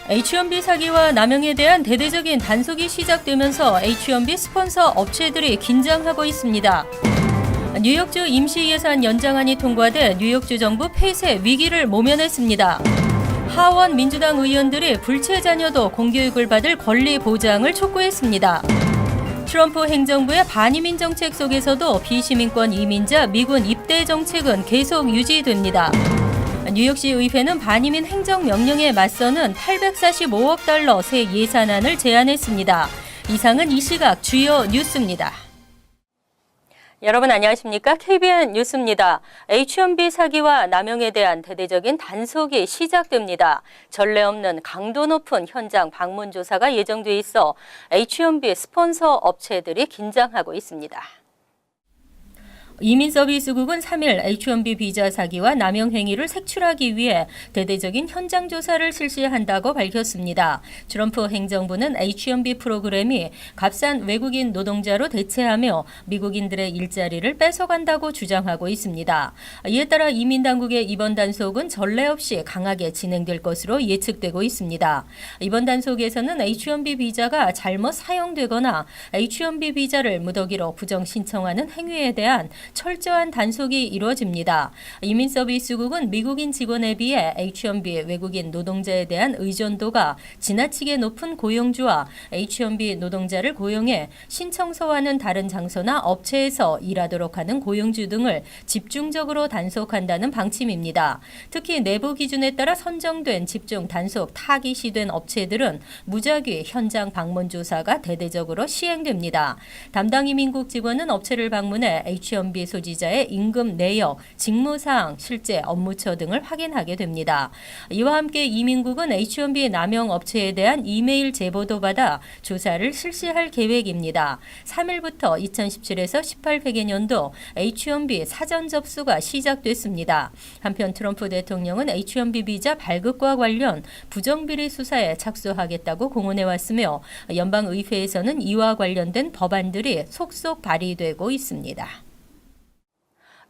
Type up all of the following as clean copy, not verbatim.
H1B 사기와 남용에 대한 대대적인 단속이 시작되면서 H1B 스폰서 업체들이 긴장하고 있습니다. 뉴욕주 임시 예산 연장안이 통과돼 뉴욕주 정부 폐쇄 위기를 모면했습니다. 하원 민주당 의원들이 불체 자녀도 공교육을 받을 권리 보장을 촉구했습니다. 트럼프 행정부의 반이민 정책 속에서도 비시민권 이민자 미군 입대 정책은 계속 유지됩니다. 뉴욕시 의회는 반이민 행정명령에 맞서는 845억 달러 새 예산안을 제안했습니다. 이상은 이 시각 주요 뉴스입니다. 여러분 안녕하십니까? KBN 뉴스입니다. H1B 사기와 남용에 대한 대대적인 단속이 시작됩니다. 전례 없는 강도 높은 현장 방문 조사가 예정돼 있어 H1B 스폰서 업체들이 긴장하고 있습니다. 이민서비스국은 3일 H1B 비자 사기와 남용 행위를 색출하기 위해 대대적인 현장 조사를 실시한다고 밝혔습니다. 트럼프 행정부는 H1B 프로그램이 값싼 외국인 노동자로 대체하며 미국인들의 일자리를 뺏어간다고 주장하고 있습니다. 이에 따라 이민당국의 이번 단속은 전례 없이 강하게 진행될 것으로 예측되고 있습니다. 이번 단속에서는 H1B 비자가 잘못 사용되거나 H1B 비자를 무더기로 부정 신청하는 행위에 대한 철저한 단속이 이루어집니다. 이민서비스국은 미국인 직원에 비해 H1B 외국인 노동자에 대한 의존도가 지나치게 높은 고용주와 H1B 노동자를 고용해 신청서와는 다른 장소나 업체에서 일하도록 하는 고용주 등을 집중적으로 단속한다는 방침입니다. 특히 내부 기준에 따라 선정된 집중 단속 타깃이 업체들은 무작위 현장 방문 조사가 대대적으로 시행됩니다. 담당 이민국 직원은 업체를 방문해 H1B 소지자의 임금 내역, 직무사항, 실제 업무처 등을 확인하게 됩니다. 이와 함께 이민국은 H1B 남용 업체에 대한 이메일 제보도 받아 조사를 실시할 계획입니다. 3일부터 2017에서 18 회계년도 H1B 사전 접수가 시작됐습니다. 한편 트럼프 대통령은 H1B 비자 발급과 관련 부정비리 수사에 착수하겠다고 공언해왔으며 연방의회에서는 이와 관련된 법안들이 속속 발의되고 있습니다.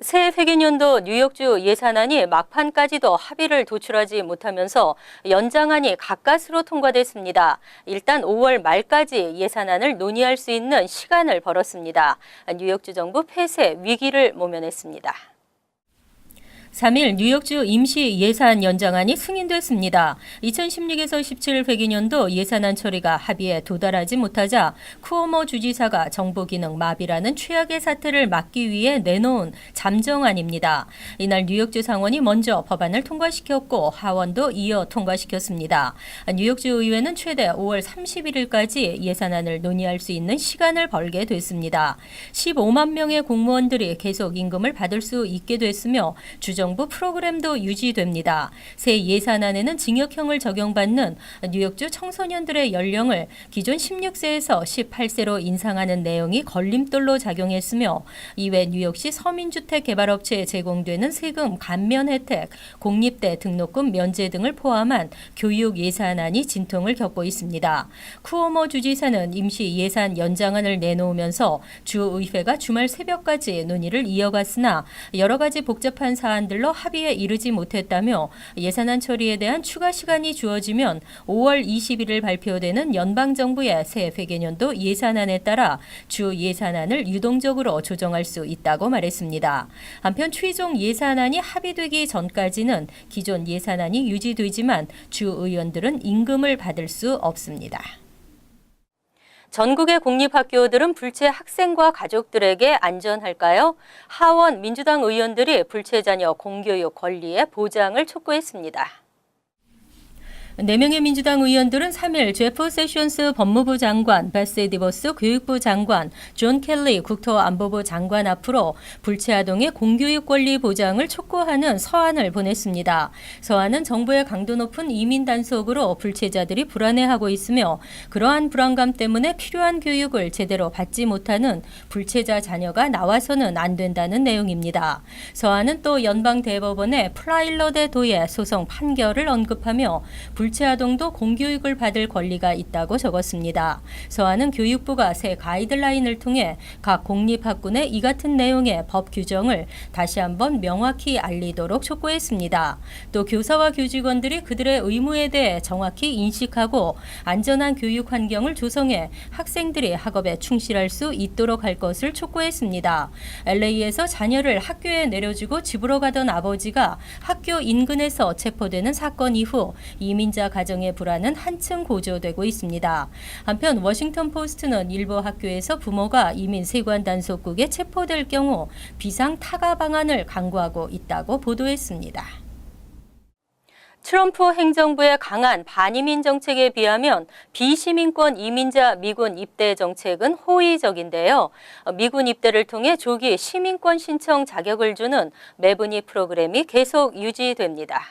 새 회계년도 뉴욕주 예산안이 막판까지도 합의를 도출하지 못하면서 연장안이 가까스로 통과됐습니다. 일단 5월 말까지 예산안을 논의할 수 있는 시간을 벌었습니다. 뉴욕주 정부 폐쇄 위기를 모면했습니다. 3일 뉴욕주 임시 예산 연장안이 승인됐습니다. 2016에서 17 회계년도 예산안 처리가 합의에 도달하지 못하자 쿠오모 주지사가 정부 기능 마비라는 최악의 사태를 막기 위해 내놓은 잠정안입니다. 이날 뉴욕주 상원이 먼저 법안을 통과시켰고 하원도 이어 통과시켰습니다. 뉴욕주 의회는 최대 5월 31일까지 예산안을 논의할 수 있는 시간을 벌게 됐습니다. 15만 명의 공무원들이 계속 임금을 받을 수 있게 됐으며 주정부 프로그램도 유지됩니다. 새 예산안에는 징역형을 적용받는 뉴욕주 청소년들의 연령을 기존 16세에서 18세로 인상하는 내용이 걸림돌로 작용했으며 이외 뉴욕시 서민주택 개발업체에 제공되는 세금 감면 혜택, 공립대 등록금 면제 등을 포함한 교육 예산안이 진통을 겪고 있습니다. 쿠오모 주지사는 임시 예산 연장안을 내놓으면서 주의회가 주말 새벽까지 논의를 이어갔으나 여러 가지 복잡한 사안들로 합의에 이르지 못했다며 예산안 처리에 대한 추가 시간이 주어지면 5월 20일을 발표되는 연방정부의 새 회계년도 예산안에 따라 주 예산안을 유동적으로 조정할 수 있다고 말했습니다. 한편 최종 예산안이 합의되기 전까지는 기존 예산안이 유지되지만 주 의원들은 임금을 받을 수 없습니다. 전국의 공립학교들은 불체 학생과 가족들에게 안전할까요? 하원 민주당 의원들이 불체 자녀 공교육 권리의 보장을 촉구했습니다. 4명의 민주당 의원들은 3일 제프 세션스 법무부 장관, 베시 디버스 교육부 장관, 존 켈리 국토안보부 장관 앞으로 불체 아동의 공교육 권리 보장을 촉구하는 서한을 보냈습니다. 서한은 정부의 강도 높은 이민 단속으로 불체자들이 불안해하고 있으며 그러한 불안감 때문에 필요한 교육을 제대로 받지 못하는 불체자 자녀가 나와서는 안 된다는 내용입니다. 서한은 또 연방 대법원의 플라일러대 도의 소송 판결을 언급하며 불체아동도 공교육을 받을 권리가 있다고 적었습니다. 서한은 교육부가 새 가이드라인을 통해 각 공립학군에 이 같은 내용의 법 규정을 다시 한번 명확히 알리도록 촉구했습니다. 또 교사와 교직원들이 그들의 의무에 대해 정확히 인식하고 안전한 교육 환경을 조성해 학생들이 학업에 충실할 수 있도록 할 것을 촉구했습니다. LA에서 자녀를 학교에 내려주고 집으로 가던 아버지가 학교 인근에서 체포되는 사건 이후 이민자 가정의 불안은 한층 고조되고 있습니다. 한편 워싱턴 포스트는 일부 학교에서 부모가 이민 세관 단속국에 체포될 경우 비상 타가 방안을 강구하고 있다고 보도했습니다. 트럼프 행정부의 강한 반이민 정책에 비하면 비시민권 이민자 미군 입대 정책은 호의적인데요. 미군 입대를 통해 조기 시민권 신청 자격을 주는 매분이 프로그램이 계속 유지됩니다.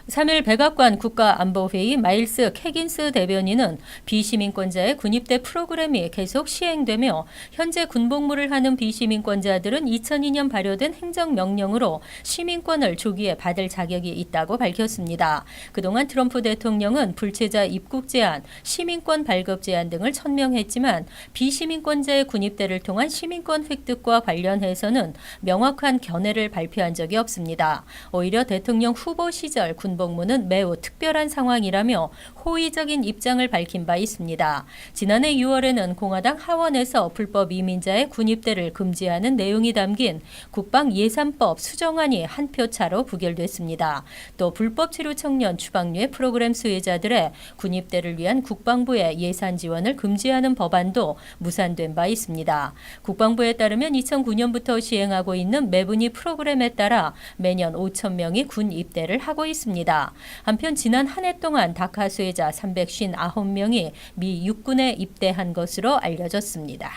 3일 백악관 국가안보회의 마일스 캐긴스 대변인은 비시민권자의 군입대 프로그램이 계속 시행되며 현재 군복무를 하는 비시민권자들은 2002년 발효된 행정명령으로 시민권을 조기에 받을 자격이 있다고 밝혔습니다. 그동안 트럼프 대통령은 불체자 입국 제한, 시민권 발급 제한 등을 천명했지만 비시민권자의 군입대를 통한 시민권 획득과 관련해서는 명확한 견해를 발표한 적이 없습니다. 오히려 대통령 후보 시절 군복무는 매우 특별한 상황이라며 호의적인 입장을 밝힌 바 있습니다. 지난해 6월에는 공화당 하원에서 불법 이민자의 군입대를 금지하는 내용이 담긴 국방예산법 수정안이 한 표 차로 부결됐습니다. 또 불법 체류 청년 추방류의 프로그램 수혜자들의 군입대를 위한 국방부의 예산 지원을 금지하는 법안도 무산된 바 있습니다. 국방부에 따르면 2009년부터 시행하고 있는 매분이 프로그램에 따라 매년 5천 명이 군 입대를 하고 있습니다. 한편 지난 한 해 동안 다카 수혜자 359명이 미 육군에 입대한 것으로 알려졌습니다.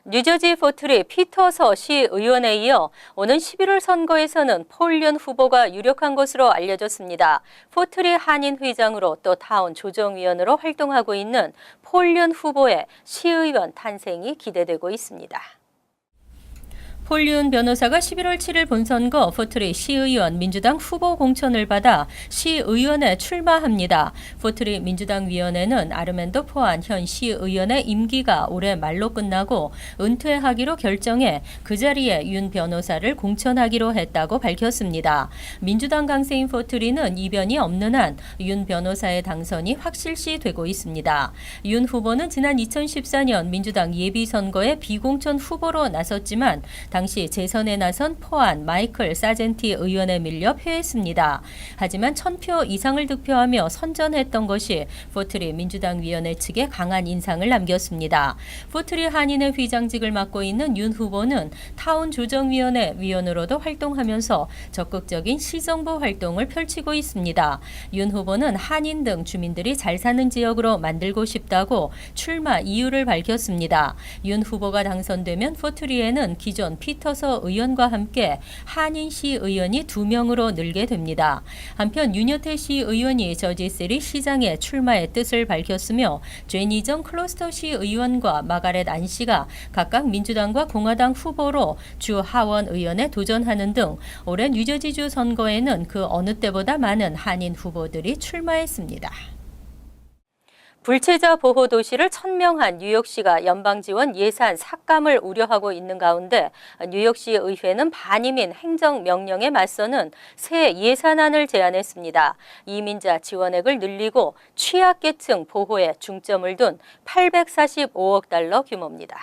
뉴저지 포트리 피터서 시의원에 이어 오는 11월 선거에서는 폴 윤 후보가 유력한 것으로 알려졌습니다. 포트리 한인 회장으로 또 타운 조정위원으로 활동하고 있는 폴 윤 후보의 시의원 탄생이 기대되고 있습니다. 폴 윤 변호사가 11월 7일 본선거 포트리 시의원 민주당 후보 공천을 받아 시의원에 출마합니다. 포트리 민주당 위원회는 아르맨도 포한 현 시의원의 임기가 올해 말로 끝나고 은퇴하기로 결정해 그 자리에 윤 변호사를 공천하기로 했다고 밝혔습니다. 민주당 강세인 포트리는 이변이 없는 한 윤 변호사의 당선이 확실시되고 있습니다. 윤 후보는 지난 2014년 민주당 예비선거에 비공천 후보로 나섰지만 당시 재선에 나선 포한 마이클 사젠티 의원에 밀려 패했습니다. 하지만 1000표 이상을 득표하며 선전했던 것이 포트리 민주당 위원회 측에 강한 인상을 남겼습니다. 포트리 한인의 회장직을 맡고 있는 윤 후보는 타운 조정위원회 위원으로도 활동하면서 적극적인 시정부 활동을 펼치고 있습니다. 윤 후보는 한인 등 주민들이 잘 사는 지역으로 만들고 싶다고 출마 이유를 밝혔습니다. 윤 후보가 당선되면 포트리에는 기존 피터서 의원과 함께 한인시 의원이 2명으로 늘게 됩니다. 한편 윤여태 시의원이 저지시리 시장에 출마의 뜻을 밝혔으며 죄니정 클로스터시 의원과 마가렛 안 씨가 각각 민주당과 공화당 후보로 주 하원 의원에 도전하는 등 올해 뉴저지주 선거에는 그 어느 때보다 많은 한인 후보들이 출마했습니다. 불체자 보호 도시를 천명한 뉴욕시가 연방지원 예산 삭감을 우려하고 있는 가운데 뉴욕시 의회는 반이민 행정명령에 맞서는 새 예산안을 제안했습니다. 이민자 지원액을 늘리고 취약계층 보호에 중점을 둔 845억 달러 규모입니다.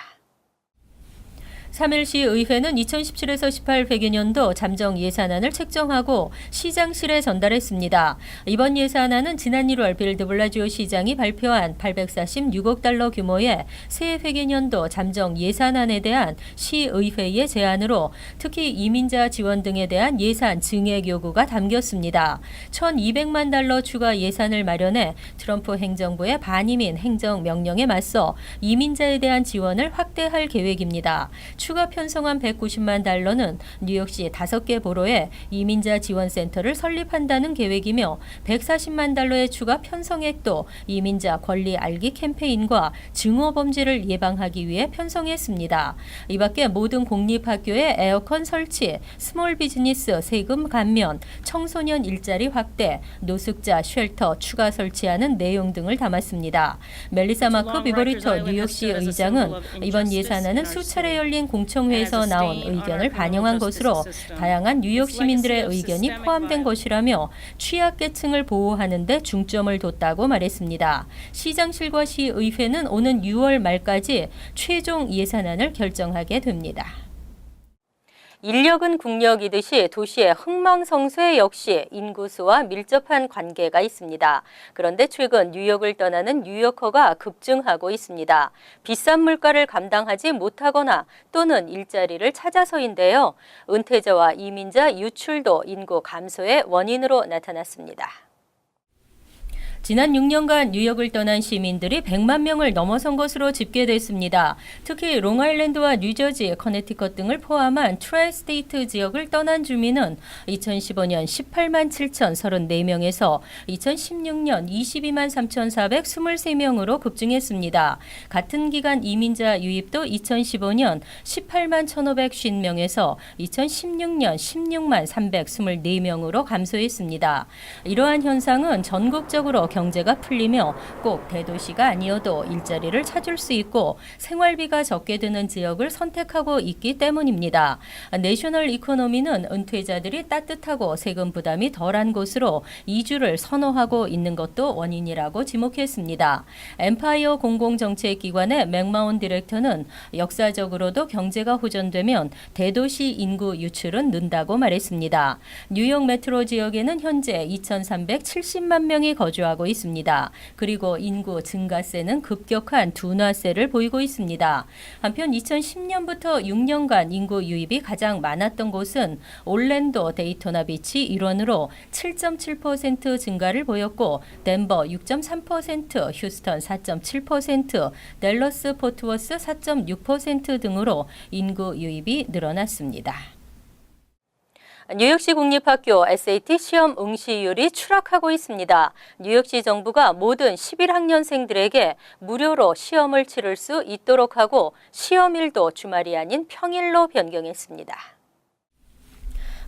3일 시의회는 2017에서 18 회계년도 잠정 예산안을 책정하고 시장실에 전달했습니다. 이번 예산안은 지난 1월 빌 드 블라지오 시장이 발표한 846억 달러 규모의 새 회계년도 잠정 예산안에 대한 시의회의 제안으로 특히 이민자 지원 등에 대한 예산 증액 요구가 담겼습니다. 1,200만 달러 추가 예산을 마련해 트럼프 행정부의 반이민 행정명령에 맞서 이민자에 대한 지원을 확대할 계획입니다. 추가 편성한 190만 달러는 뉴욕시 5개 보로에 이민자 지원센터를 설립한다는 계획이며 140만 달러의 추가 편성액도 이민자 권리 알기 캠페인과 증오 범죄를 예방하기 위해 편성했습니다. 이 밖에 모든 공립학교에 에어컨 설치, 스몰 비즈니스 세금 감면, 청소년 일자리 확대, 노숙자 쉘터 추가 설치하는 내용 등을 담았습니다. 멜리사 마크 비버리터 뉴욕시 의장은 이번 예산안은 수차례 열린 공청회에서 나온 의견을 반영한 것으로 다양한 뉴욕 시민들의 의견이 포함된 것이라며 취약계층을 보호하는 데 중점을 뒀다고 말했습니다. 시장실과 시의회는 오는 6월 말까지 최종 예산안을 결정하게 됩니다. 인력은 국력이듯이 도시의 흥망성쇠 역시 인구수와 밀접한 관계가 있습니다. 그런데 최근 뉴욕을 떠나는 뉴요커가 급증하고 있습니다. 비싼 물가를 감당하지 못하거나 또는 일자리를 찾아서인데요. 은퇴자와 이민자 유출도 인구 감소의 원인으로 나타났습니다. 지난 6년간 뉴욕을 떠난 시민들이 100만 명을 넘어선 것으로 집계됐습니다. 특히 롱아일랜드와 뉴저지, 커네티컷 등을 포함한 트라이스테이트 지역을 떠난 주민은 2015년 18만 7,034명에서 2016년 22만 3,423명으로 급증했습니다. 같은 기간 이민자 유입도 2015년 18만 1,550명에서 2016년 16만 324명으로 감소했습니다. 이러한 현상은 전국적으로 경제가 풀리며 꼭 대도시가 아니어도 일자리를 찾을 수 있고 생활비가 적게 드는 지역을 선택하고 있기 때문입니다. 내셔널 이코노미는 은퇴자들이 따뜻하고 세금 부담이 덜한 곳으로 이주를 선호하고 있는 것도 원인이라고 지목했습니다. 엠파이어 공공정책기관의 맥마운 디렉터는 역사적으로도 경제가 호전되면 대도시 인구 유출은 는다고 말했습니다. 뉴욕 메트로 지역에는 현재 2,370만 명이 거주하고 있습니다. 그리고 인구 증가세는 급격한 둔화세를 보이고 있습니다. 한편 2010년부터 6년간 인구 유입이 가장 많았던 곳은 올랜도, 데이토나 비치 일원으로 7.7% 증가를 보였고 덴버 6.3%, 휴스턴 4.7%, 댈러스 포트워스 4.6% 등으로 인구 유입이 늘어났습니다. 뉴욕시 공립학교 SAT 시험 응시율이 추락하고 있습니다. 뉴욕시 정부가 모든 11학년생들에게 무료로 시험을 치를 수 있도록 하고 시험일도 주말이 아닌 평일로 변경했습니다.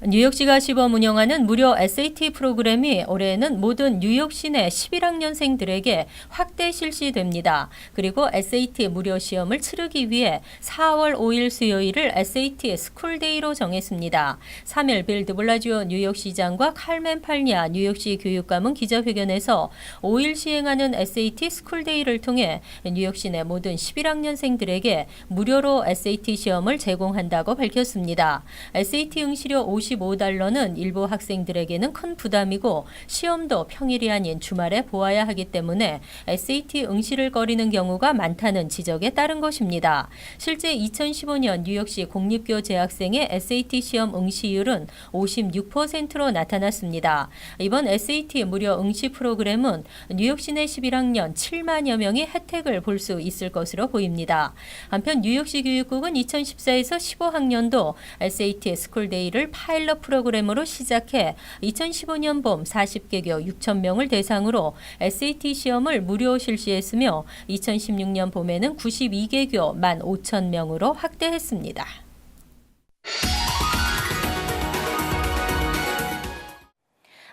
뉴욕시가 시범 운영하는 무료 SAT 프로그램이 올해에는 모든 뉴욕 시내 11학년생들에게 확대 실시됩니다. 그리고 SAT 무료 시험을 치르기 위해 4월 5일 수요일을 SAT 스쿨데이로 정했습니다. 3일 빌 드블라지오 뉴욕시장과 칼멘 팔냐 뉴욕시 교육감은 기자회견에서 5일 시행하는 SAT 스쿨데이를 통해 뉴욕시 내 모든 11학년생들에게 무료로 SAT 시험을 제공한다고 밝혔습니다. SAT 응시료 55달러는 일부 학생들에게는 큰 부담이고 시험도 평일이 아닌 주말에 보아야 하기 때문에 SAT 응시를 거리는 경우가 많다는 지적에 따른 것입니다. 실제 2015년 뉴욕시 공립교 재학생의 SAT 시험 응시율은 56%로 나타났습니다. 이번 SAT 무료 응시 프로그램은 뉴욕시 내 11학년 7만여 명이 혜택을 볼 수 있을 것으로 보입니다. 한편 뉴욕시 교육국은 2014에서 15학년도 SAT 스쿨데이를 파일럿 프로그램으로 시작해 2015년 봄 40개교 6,000명을 대상으로 SAT 시험을 무료 실시했으며 2016년 봄에는 92개교 15,000명으로 확대했습니다.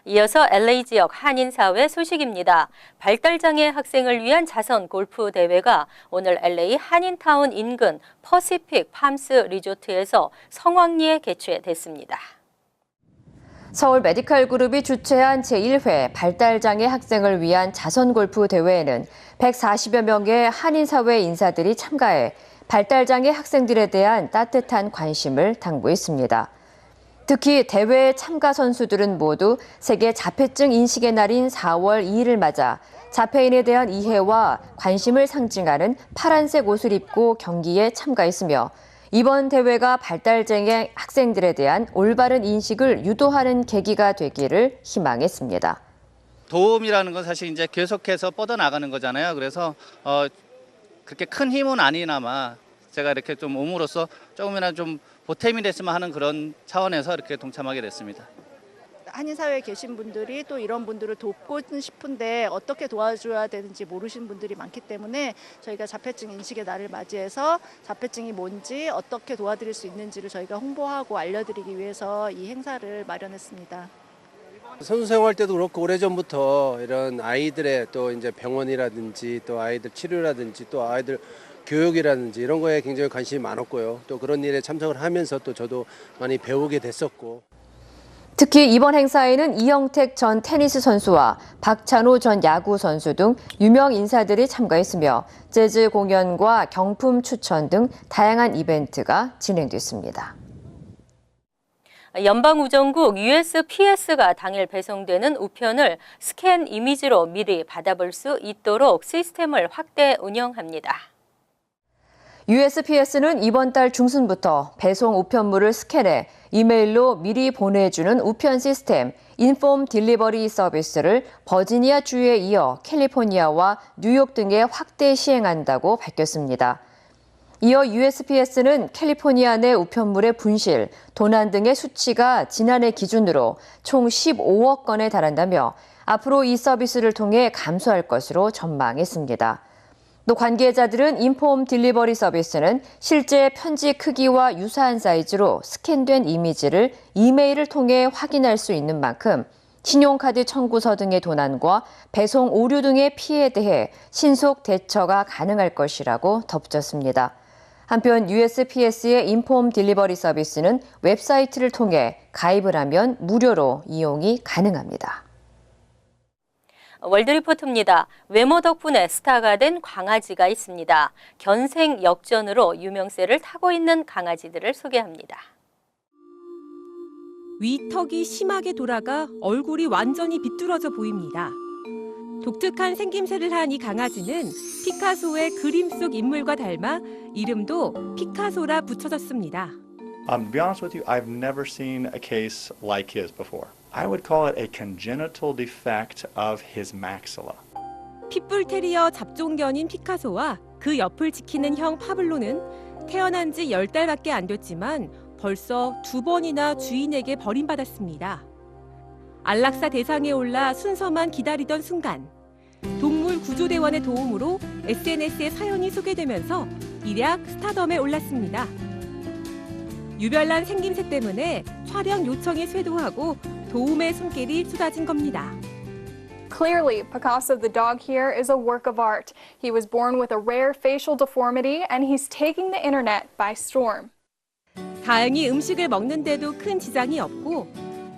이어서 LA 지역 한인사회 소식입니다. 발달장애 학생을 위한 자선 골프 대회가 오늘 LA 한인타운 인근 퍼시픽 팜스 리조트에서 성황리에 개최됐습니다. 서울 메디컬 그룹이 주최한 제1회 발달장애 학생을 위한 자선 골프 대회에는 140여 명의 한인사회 인사들이 참가해 발달장애 학생들에 대한 따뜻한 관심을 당부했습니다. 특히 대회 참가 선수들은 모두 세계 자폐증 인식의 날인 4월 2일을 맞아 자폐인에 대한 이해와 관심을 상징하는 파란색 옷을 입고 경기에 참가했으며 이번 대회가 발달장애 학생들에 대한 올바른 인식을 유도하는 계기가 되기를 희망했습니다. 도움이라는 건 사실 이제 계속해서 뻗어나가는 거잖아요. 그래서 그렇게 큰 힘은 아니나마 제가 이렇게 좀 옴으로써 조금이나 좀 보탬이 됐으면 하는 그런 차원에서 이렇게 동참하게 됐습니다. 한인사회에 계신 분들이 또 이런 분들을 돕고 싶은데 어떻게 도와줘야 되는지 모르시는 분들이 많기 때문에 저희가 자폐증 인식의 날을 맞이해서 자폐증이 뭔지 어떻게 도와드릴 수 있는지를 저희가 홍보하고 알려드리기 위해서 이 행사를 마련했습니다. 선수 생활 때도 그렇고 오래전부터 이런 아이들의 또 이제 병원이라든지 또 아이들 치료라든지 또 아이들 교육이라든지 이런 거에 굉장히 관심이 많았고요. 또 그런 일에 참석을 하면서 또 저도 많이 배우게 됐었고. 특히 이번 행사에는 이영택 전 테니스 선수와 박찬호 전 야구 선수 등 유명 인사들이 참가했으며 재즈 공연과 경품 추천 등 다양한 이벤트가 진행됐습니다. 연방우정국 USPS가 당일 배송되는 우편을 스캔 이미지로 미리 받아볼 수 있도록 시스템을 확대 운영합니다. USPS는 이번 달 중순부터 배송 우편물을 스캔해 이메일로 미리 보내주는 우편 시스템 인폼 딜리버리 서비스를 버지니아 주에 이어 캘리포니아와 뉴욕 등에 확대 시행한다고 밝혔습니다. 이어 USPS는 캘리포니아 내 우편물의 분실, 도난 등의 수치가 지난해 기준으로 총 15억 건에 달한다며 앞으로 이 서비스를 통해 감소할 것으로 전망했습니다. 또 관계자들은 인폼 딜리버리 서비스는 실제 편지 크기와 유사한 사이즈로 스캔된 이미지를 이메일을 통해 확인할 수 있는 만큼 신용카드 청구서 등의 도난과 배송 오류 등의 피해에 대해 신속 대처가 가능할 것이라고 덧붙였습니다. 한편 USPS의 인폼 딜리버리 서비스는 웹사이트를 통해 가입을 하면 무료로 이용이 가능합니다. 월드리포트입니다. 외모 덕분에 스타가 된 강아지가 있습니다. 견생 역전으로 유명세를 타고 있는 강아지들을 소개합니다. 위턱이 심하게 돌아가 얼굴이 완전히 비뚤어져 보입니다. 독특한 생김새를 한 이 강아지는 피카소의 그림 속 인물과 닮아 이름도 피카소라 붙여졌습니다. To be honest with you, I've never seen a case like his before. I would call it a congenital defect of his maxilla. 핏불 테리어 잡종견인 피카소와 그 옆을 지키는 형 파블로는 태어난 지 10달밖에 안 됐지만 벌써 2번이나 주인에게 버림받았습니다. 안락사 대상에 올라 순서만 기다리던 순간 동물 구조대원의 도움으로 SNS에 사연이 소개되면서 일약 스타덤에 올랐습니다. 유별난 생김새 때문에 촬영 요청이 쇄도하고 도움의 손길이 쏟아진 겁니다. Clearly, Picasso the dog here is a work of art. He was born with a rare facial deformity and he's taking the internet by storm. 다행히 음식을 먹는데도 큰 지장이 없고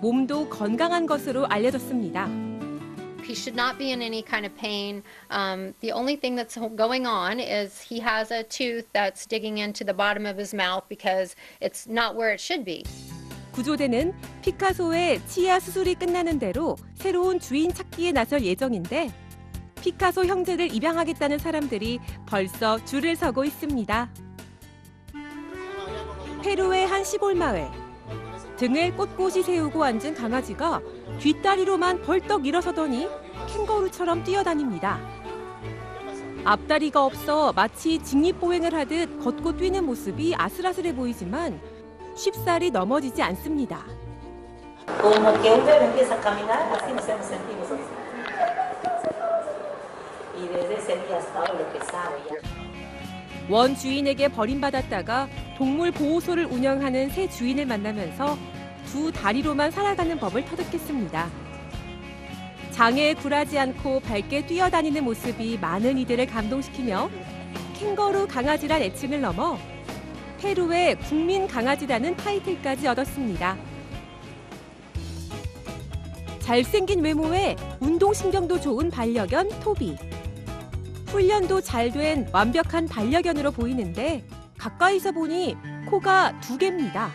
몸도 건강한 것으로 알려졌습니다. He should not be in any kind of pain. The only thing that's going on is he has a tooth that's digging into the bottom of his mouth because it's not where it should be. 구조대는 피카소의 치아 수술이 끝나는 대로 새로운 주인 찾기에 나설 예정인데 피카소 형제를 입양하겠다는 사람들이 벌써 줄을 서고 있습니다. 페루의 한 시골 마을. 등에 꼿꼿이 세우고 앉은 강아지가 뒷다리로만 벌떡 일어서더니 캥거루처럼 뛰어다닙니다. 앞다리가 없어 마치 직립보행을 하듯 걷고 뛰는 모습이 아슬아슬해 보이지만 쉽사리 넘어지지 않습니다. 원 주인에게 버림받았다가 동물 보호소를 운영하는 새 주인을 만나면서 두 다리로만 살아가는 법을 터득했습니다. 장애에 굴하지 않고 밝게 뛰어다니는 모습이 많은 이들을 감동시키며 캥거루 강아지란 애칭을 넘어 페루의 국민 강아지라는 타이틀까지 얻었습니다. 잘생긴 외모에 운동신경도 좋은 반려견 토비. 훈련도 잘 된 완벽한 반려견으로 보이는데 가까이서 보니 코가 2개입니다.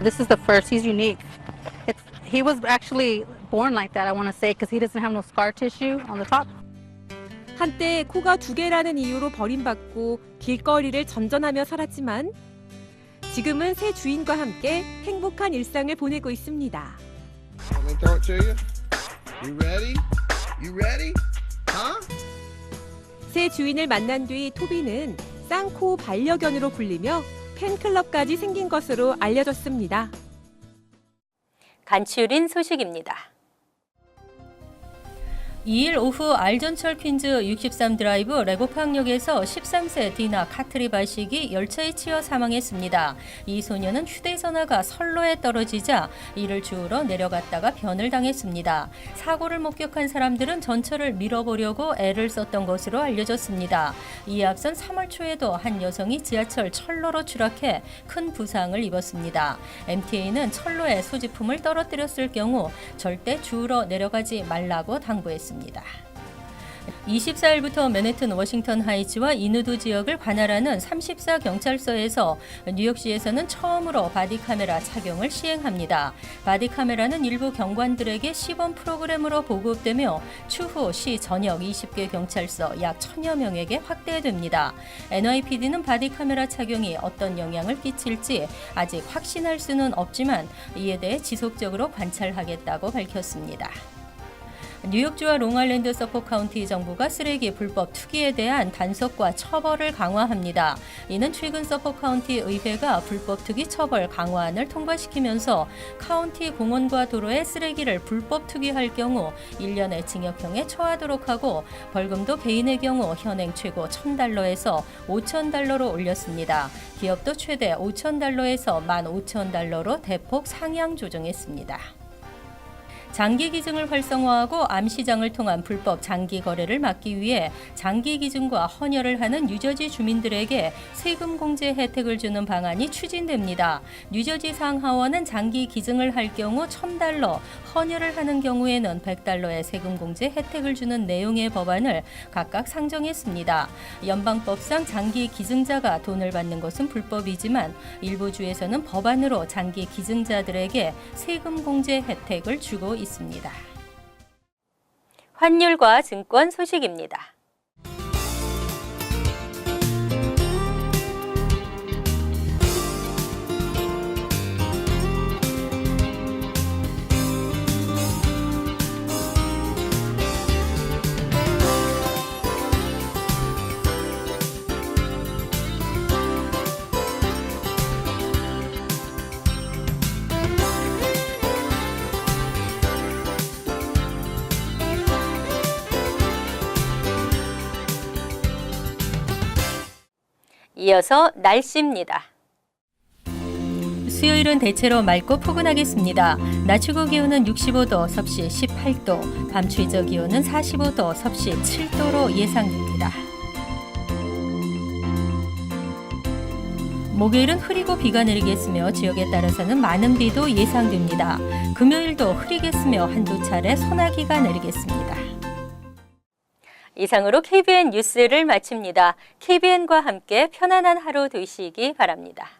This is the first. He's unique. He was actually born like that, I want to say, because he doesn't have no scar tissue on the top. 한때 코가 2개라는 이유로 버림받고 길거리를 전전하며 살았지만 지금은 새 주인과 함께 행복한 일상을 보내고 있습니다. 새 주인을 만난 뒤 토비는 쌍코 반려견으로 불리며 팬클럽까지 생긴 것으로 알려졌습니다. 간추린 소식입니다. 2일 오후 알전철 퀸즈 63 드라이브 레고팡역에서 13세 디나 카트리바식이 열차에 치여 사망했습니다. 이 소녀는 휴대전화가 선로에 떨어지자 이를 주우러 내려갔다가 변을 당했습니다. 사고를 목격한 사람들은 전철을 밀어보려고 애를 썼던 것으로 알려졌습니다. 이에 앞선 3월 초에도 한 여성이 지하철 철로로 추락해 큰 부상을 입었습니다. MTA는 철로에 소지품을 떨어뜨렸을 경우 절대 주우러 내려가지 말라고 당부했습니다. 24일부터 맨해튼 워싱턴 하이츠와 이누드 지역을 관할하는 34경찰서에서 뉴욕시에서는 처음으로 바디카메라 착용을 시행합니다. 바디카메라는 일부 경관들에게 시범 프로그램으로 보급되며 추후 시 전역 20개 경찰서 약 1000여 명에게 확대됩니다. NYPD는 바디카메라 착용이 어떤 영향을 끼칠지 아직 확신할 수는 없지만 이에 대해 지속적으로 관찰하겠다고 밝혔습니다. 뉴욕주와 롱아일랜드 서포 카운티 정부가 쓰레기 불법 투기에 대한 단속과 처벌을 강화합니다. 이는 최근 서포 카운티 의회가 불법 투기 처벌 강화안을 통과시키면서 카운티 공원과 도로에 쓰레기를 불법 투기할 경우 1년의 징역형에 처하도록 하고 벌금도 개인의 경우 현행 최고 $1,000에서 $5,000로 올렸습니다. 기업도 최대 $5,000에서 $15,000로 대폭 상향 조정했습니다. 장기 기증을 활성화하고 암시장을 통한 불법 장기 거래를 막기 위해 장기 기증과 헌혈을 하는 뉴저지 주민들에게 세금 공제 혜택을 주는 방안이 추진됩니다. 뉴저지 상하원은 장기 기증을 할 경우 $1,000, 헌혈을 하는 경우에는 $100의 세금 공제 혜택을 주는 내용의 법안을 각각 상정했습니다. 연방법상 장기 기증자가 돈을 받는 것은 불법이지만 일부 주에서는 법안으로 장기 기증자들에게 세금 공제 혜택을 주고 있습니다. 환율과 증권 소식입니다. 이어서 날씨입니다. 수요일은 대체로 맑고 포근하겠습니다. 낮 최고 기온은 65도, 섭씨 18도, 밤 최저 기온은 45도, 섭씨 7도로 예상됩니다. 목요일은 흐리고 비가 내리겠으며 지역에 따라서는 많은 비도 예상됩니다. 금요일도 흐리겠으며 한두 차례 소나기가 내리겠습니다. 이상으로 KBN 뉴스를 마칩니다. KBN과 함께 편안한 하루 되시기 바랍니다.